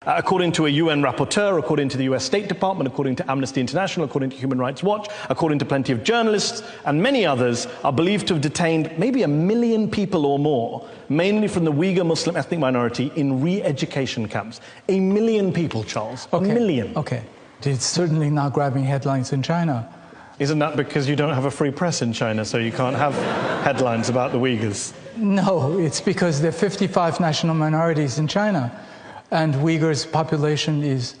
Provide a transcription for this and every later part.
According to a UN rapporteur, according to the US State Department, according to Amnesty International, according to Human Rights Watch, according to plenty of journalists, and many others, are believed to have detained maybe 1 million people or more, mainly from the Uyghur Muslim ethnic minority, in re-education camps. 1 million people, Charles. Okay. 1 million. Okay. It's certainly not grabbing headlines in China. Isn't that because you don't have a free press in China, so you can't have headlines about the Uyghurs? No, it's because there are 55 national minorities in China. And Uyghurs' population is,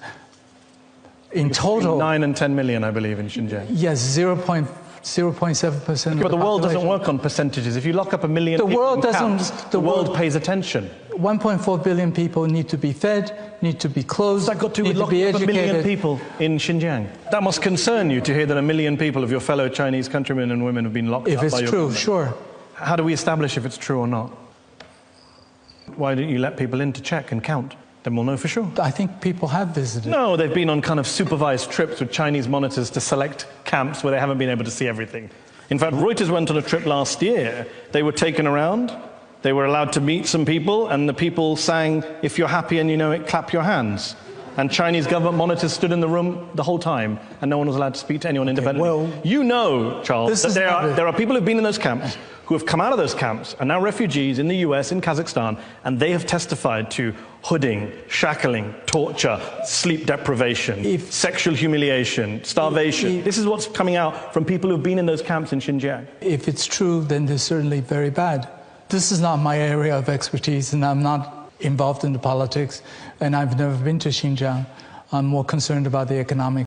in total... 9 and 10 million, I believe, in Xinjiang. Yes, 0.7%. But the world doesn't work on percentages. If you lock up 1 million people in camps, the world pays attention. 1.4 billion people need to be fed, need to be clothed, What's that got to do with locking up 1 million people in Xinjiang? That must concern you to hear that 1 million people of your fellow Chinese countrymen and women have been locked up by your government. If it's true, sure. How do we establish if it's true or not? Why don't you let people in to check and count? Then we'll know for sure. I think people have visited. No, they've been on kind of supervised trips with Chinese monitors to select camps where they haven't been able to see everything. In fact, Reuters went on a trip last year. They were taken around, they were allowed to meet some people, and the people sang, "If you're happy and you know it, clap your hands." And Chinese government monitors stood in the room the whole time, and no one was allowed to speak to anyone independently. Well, you know, Charles, that there are people who've been in those camps, who have come out of those camps, are now refugees in the US, in Kazakhstan, and they have testified to hooding, shackling, torture, sleep deprivation, sexual humiliation, starvation. This is what's coming out from people who've been in those camps in Xinjiang. If it's true, then they're certainly very bad. This is not my area of expertise, and I'm not involved in the politics, and I've never been to Xinjiang. I'm more concerned about the economic